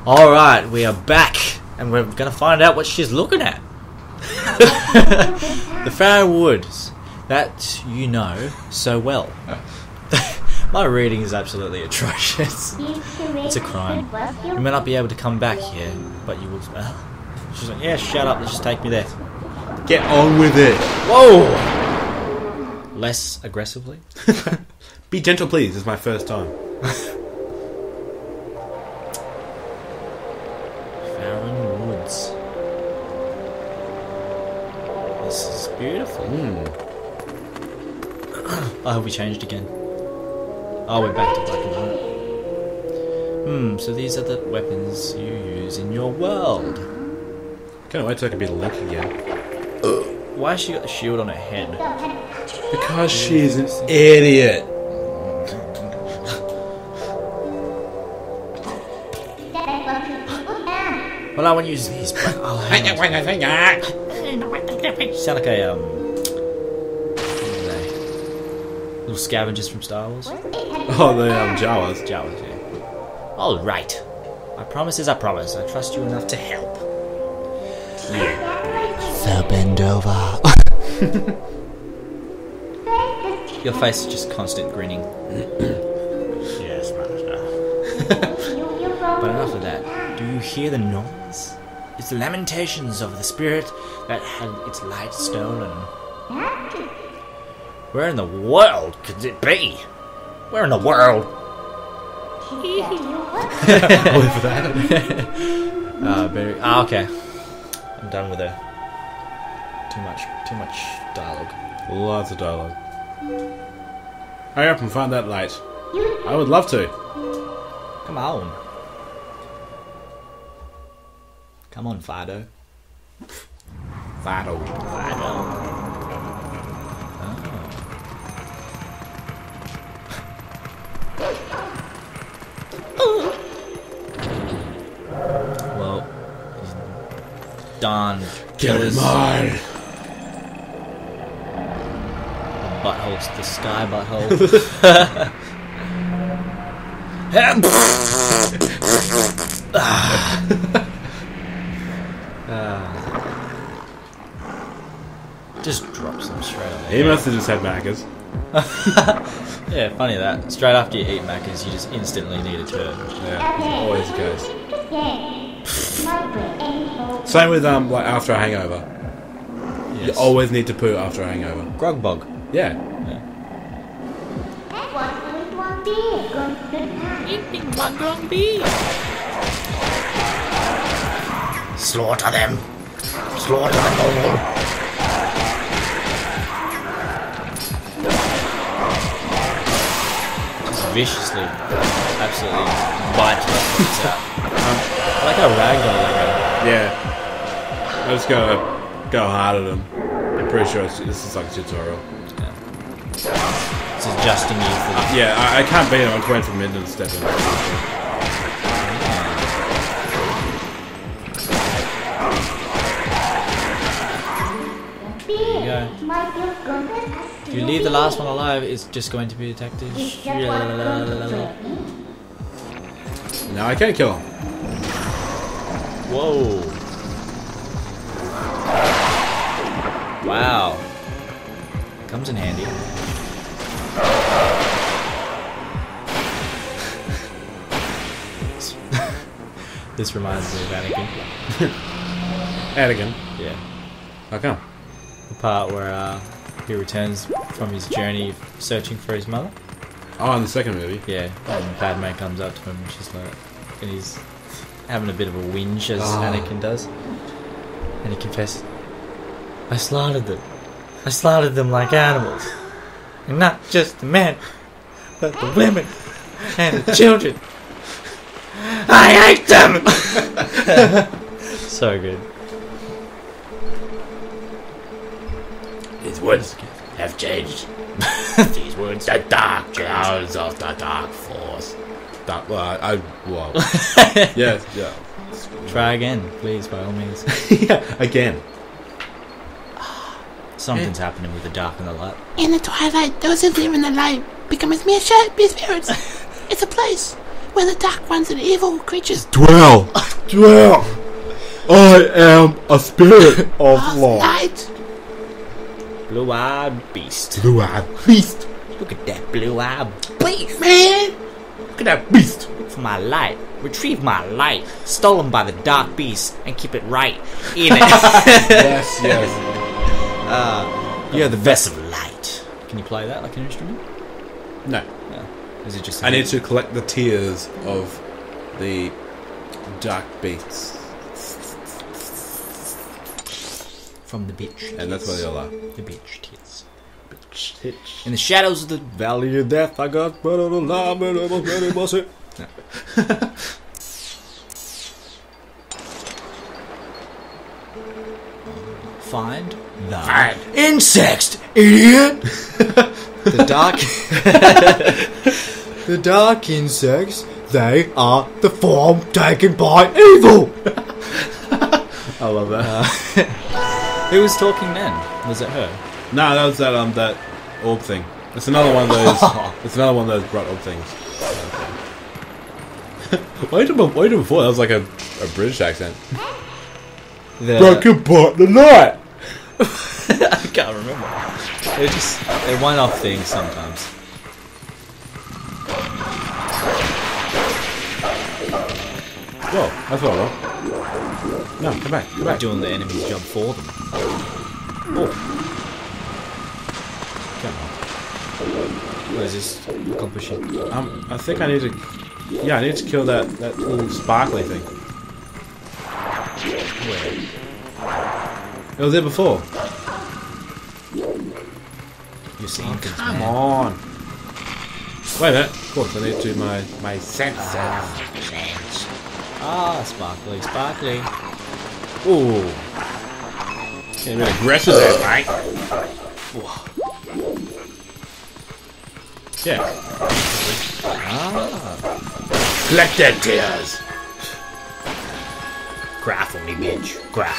Alright, we are back, and we're going to find out what she's looking at. The Farrow Woods, that you know so well. My reading is absolutely atrocious. It's a crime. You may not be able to come back here, but you will... She's like, yeah, shut up, let's just take me there. Get on with it. Whoa! Less aggressively? Be gentle, please. It's my first time. Farrow Woods. This is beautiful. I hope we changed again. Oh, we're back to black and white. So these are the weapons you use in your world. Can't wait till I can be Link again. Why has she got the shield on her head? Because she's an idiot. Well, I won't use these, but I'll hang on. You sound like a, little scavengers from Star Wars. Oh, the Jawas. Jawas, yeah. Alright. My promise is a promise. I trust you enough to help. So bend over. Your face is just constant grinning. Yes, master. But enough of that. Do you hear the noise? It's the lamentations of the spirit that had its light stolen. Where in the world could it be? Where in the world? Wait for that. Okay. I'm done with her. Too much dialogue. Lots of dialogue. Hurry up and find that light. I would love to. Come on. Come on, Fido. Fido. Well, he's done. Get in mine. Butthole's the sky butthole. Just drops them straight on He must have just had Macca's. Yeah, funny that. Straight after you eat Macca's, you just instantly need a turn. Yeah, always the case. Same with like after a hangover. Yes. You always need to poo after a hangover. Grog bog. Yeah. Slaughter them! Slaughter them all! Just viciously, absolutely bite the things out. I like how ragdoll they go. Yeah. I just gotta go hard at him. I'm pretty sure this is like a tutorial. It's adjusting you for the... Yeah, I can't beat him. I'm waiting for Minden to step in. There you go. If you leave the last one alive, it's just going to be detected. No, I can't kill him. Whoa. Wow. Comes in handy. This reminds me of Anakin. Anakin? Yeah. How come? The part where he returns from his journey searching for his mother. Oh, in the second movie? Yeah. And Padme comes up to him and she's like... And he's having a bit of a whinge as Anakin does. And he confesses, I slaughtered them. I slaughtered them like animals. And not just the men, but the women and the children. I hate them! So good. These woods have changed. These woods are dark clouds of the dark force. Dark, well. Yeah. Try again, please, by all means. Yeah, again. Something's happening with the dark and the light. In the twilight, those who live in the light become as mere spirits. It's a place We're the dark ones and evil creatures. Dwell! I am a spirit of light. Blue-eyed beast. Blue-eyed beast. Look at that blue-eyed beast. Man, Look at that beast. Look for my light. Retrieve my light. Stolen by the dark beast and keep it right in it. Yes. You're the vessel of light. Can you play that like an instrument? No. No. Is it just? I need to collect the tears of the dark beasts. From the bitch. And that's where they all are. The bitch tits. In the shadows of the valley of death, I got but a lamb and I was ready, was it? No. Find the insects, idiot. The dark insects. They are the form taken by evil. I love that. Who was talking then? Was it her? No, that was that orb thing. It's another one of those. It's another one of those bright orb things. Wait before that was like a British accent. Broken part the night. I can't remember. They're one-off things sometimes. Whoa, that's all right. No, come back. We're doing the enemy's job for them. Oh. Come What is this accomplishing? on. I think I need to. Yeah, I need to kill that little sparkly thing. Where? It was there before. You're seeing things, Come man. on. Wait a minute. Of course, I need to my senses. Ah, sparkly. Ooh. Getting a bit aggressive there, mate. Yeah. collect their tears. Cry for me, bitch. Cry.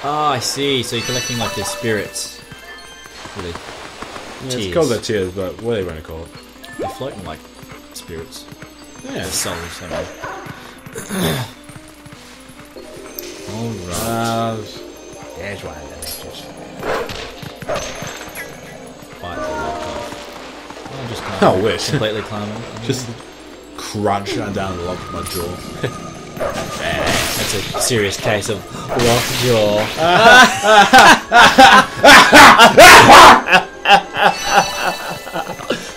Oh, I see. So you're collecting like their spirits. Really? Yeah, it's called their tears, but what are they going to call it? They're floating like spirits. Yeah. Their souls, I mean. Alright. There's one of them extras. Bite the lock off. I'll just climb. I wish. Completely climb it. Just crunch down the lock of my jaw. That's a serious case of lockjaw.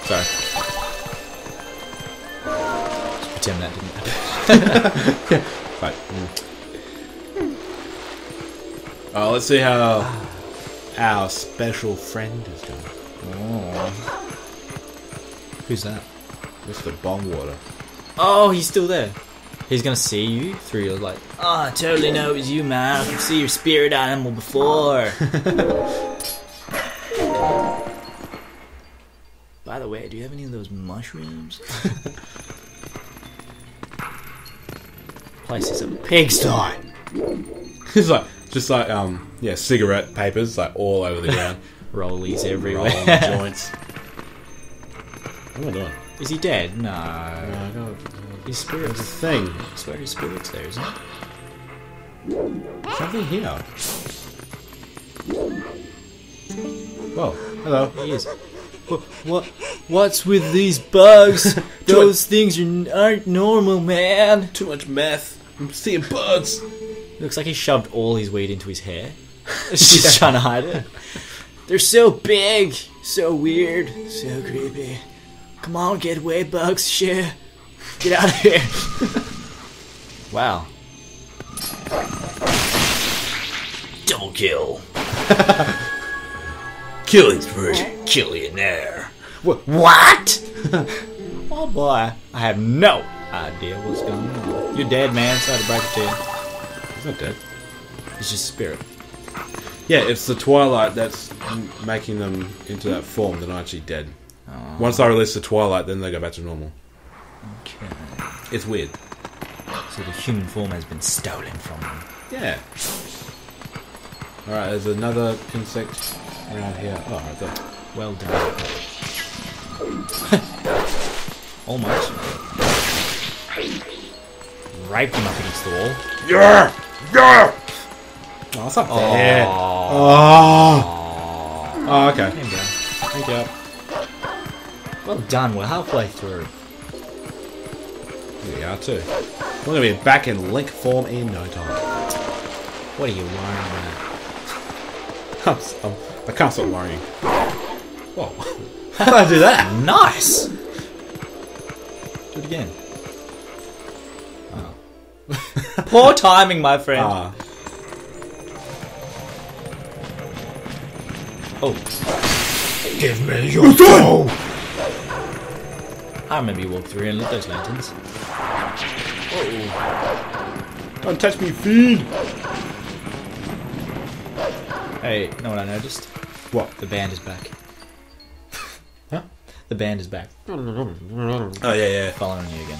Sorry. Just pretend that didn't happen. Right. Oh, let's see how our special friend is doing. Oh. Who's that? Mr. Bongwater. Oh, he's still there. He's gonna see you through your like, oh, I totally know it was you, man. I can see your spirit animal before. By the way, do you have any of those mushrooms? Place is a pigsty. It's like, just like, yeah, cigarette papers, like all over the ground. Rollies everywhere. Rolling joints. What am I doing? Is he dead? No. His There's a spirit's thing. I swear his spirit's there, isn't it? Something here. Whoa, hello. He is. What's with these bugs? Those things aren't normal, man. Too much meth. I'm seeing bugs. Looks like he shoved all his weed into his hair. He's just trying to hide it. They're so big, so weird, so creepy. Come on, get away, bugs. Shit. Get out of here. Wow. Double kill. Kill his version. Killionaire. What? Oh boy, I have no idea what's going on. You're dead, man. Sorry to break it to you. He's not dead. It's just spirit. Yeah, it's the Twilight that's making them into that form. They're not actually dead. Oh. Once I release the Twilight, then they go back to normal. Okay. It's weird. So the human form has been stolen from them. Yeah. Alright, there's another insect around here. Oh, right there. Well done. Almost. Raped him up against the wall. Yeah! Yeah! Oh, it's up there. Oh. Oh, okay. There you go. Thank you. Well done, we're halfway through. Here we are too. We're going to be back in Link form in no time. What are you worrying I can't stop worrying. Whoa. about? How did I do that? Nice! Do it again. Oh. Poor timing, my friend. Oh. Give me your soul! I remember you walked through and lit those lanterns. Uh-oh. Don't touch me, feed! Hey, know what I noticed? What? The band is back. Huh? The band is back. Oh, yeah. Following you again.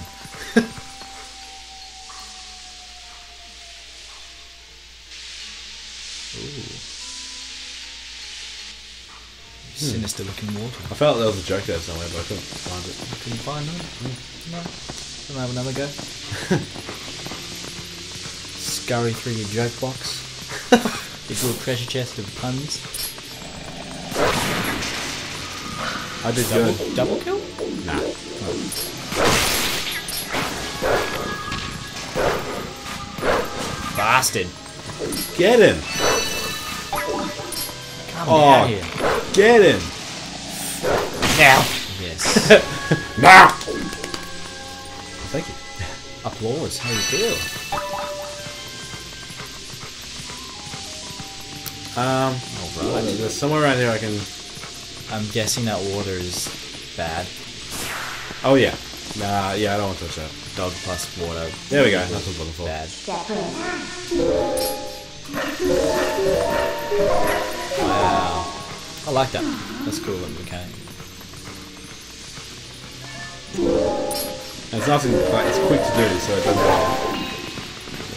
Ooh. Sinister looking water. I felt there was a joke there somewhere, but I couldn't find it. Couldn't find them? No. Don't have another go. Scurry through your joke box. Your little treasure chest of puns. I did good. Double kill? Nah. Bastard. Get him! Come down here. Get him! Now. Yes. Nah! Thank you. Applause. How you feel? Alright. There's somewhere around here I can... I'm guessing that water is bad. Oh, yeah. Nah, yeah, I don't want to touch that. Dog plus water. There we go. That's what I'm looking for. Bad. Wow. I like that. That's cool little mechanic. And it's nothing, like, it's quick to do, so it doesn't matter.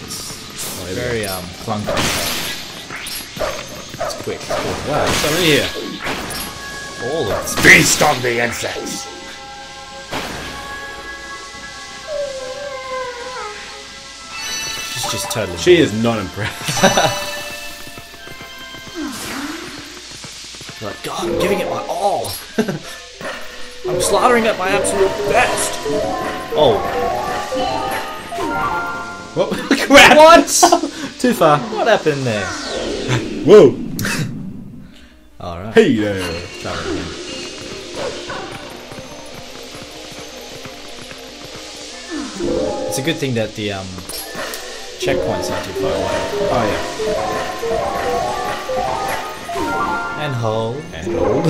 It's very clunky. It's quick. It's cool. Wow, there's something here. All of it. Feast on the insects! She's just totally. She is not impressed. Like, God, I'm giving it my all. I'm slaughtering at my absolute best. Oh. What? Crap! What? Too far. What happened there? Whoa! Alright. Hey there! Try it again. It's a good thing that the checkpoint's not too far away. Oh yeah. And hold. And hold.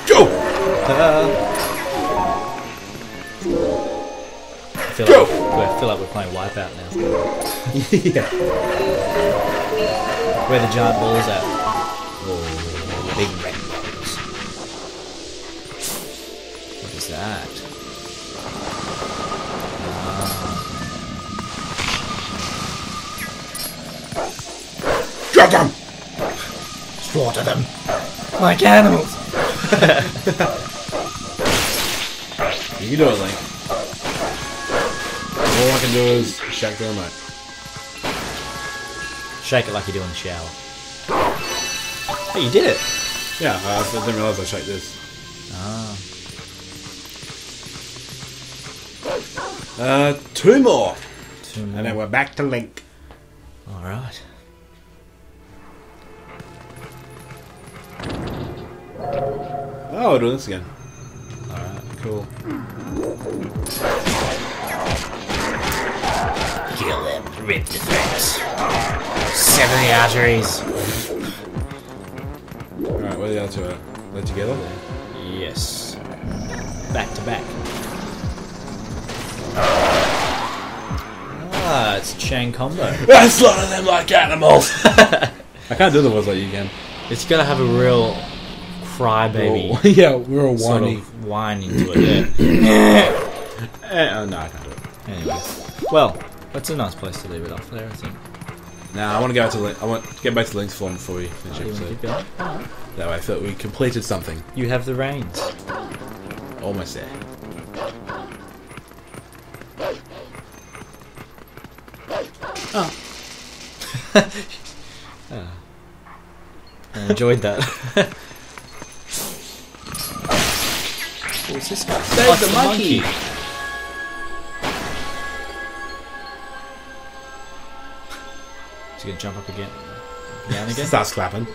Go! I feel like we're playing Wipeout now. Yeah. Where the giant ball's at. Oh, big red balls. What is that? Get them! Slaughter them like animals. You can do it, Link. All I can do is shake the remote. Shake it like you do in the shower. Hey, you did it. Yeah, I didn't realise I shake this. Ah. 2 more. 2 more. And then we're back to Link. Alright. Oh, we're doing this again. Alright, cool. Kill them, rip the threads. Sever the arteries. Alright, where are the other two at? They're together? Yes. Back to back. Ah, it's a chain combo. I slaughter them like animals! I can't do the words like you can. It's gotta have a real crybaby Oh, yeah, we're all sort whiny. of whine into it. Yeah. No, I can't do it. Anyway, well, that's a nice place to leave it off there, I think. Nah, I want to go to Link. I want to get back to Link's form before we finish the You wanna episode. keep going? Alright. That way I feel we completed something. You have the reins. Almost there. Oh. I enjoyed that. What's this guy? Save the monkey! He's gonna jump up again. Down again? Starts clapping.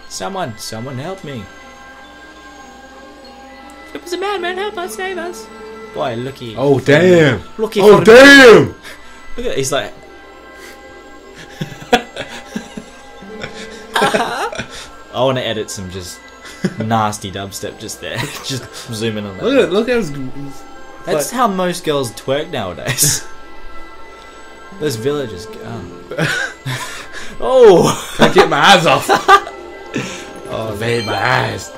Someone help me. It was a madman, help us, save us. Boy, looky. Oh, damn! Looky Oh, for damn! Look at it, he's like... I want to edit some just nasty dubstep just there. Just zoom in on that. Look at his... That's how most girls twerk nowadays. Those villagers go. Oh! Can't get my eyes off. Oh, Evade my eyes.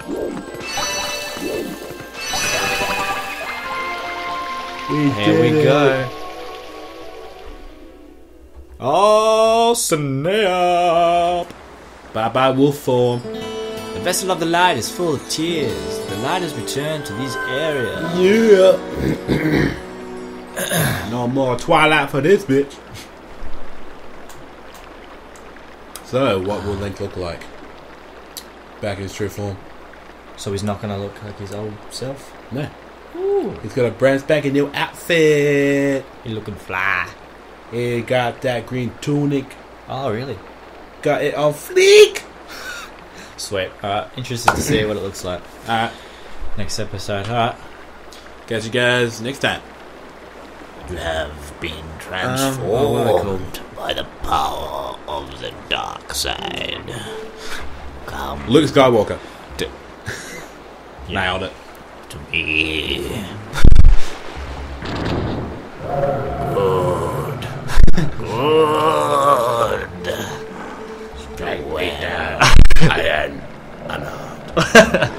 Here we go. Oh, snap! Bye bye, wolf form. The vessel of the light is full of tears. The light has returned to these areas. Yeah. No more Twilight for this bitch. So, what will Link look like? Back in his true form. So he's not gonna look like his old self? No. Ooh. He's got a brand spanking new outfit. He's looking fly. He got that green tunic. Oh, really? Got it on fleek. Sweet. Alright, interested to see what it looks like. Alright. Next episode. Alright. Catch you guys next time. You have been transformed by the power of the dark side. Come Luke Skywalker. Nailed it. to me. Good. Strike me down. I am unarmed.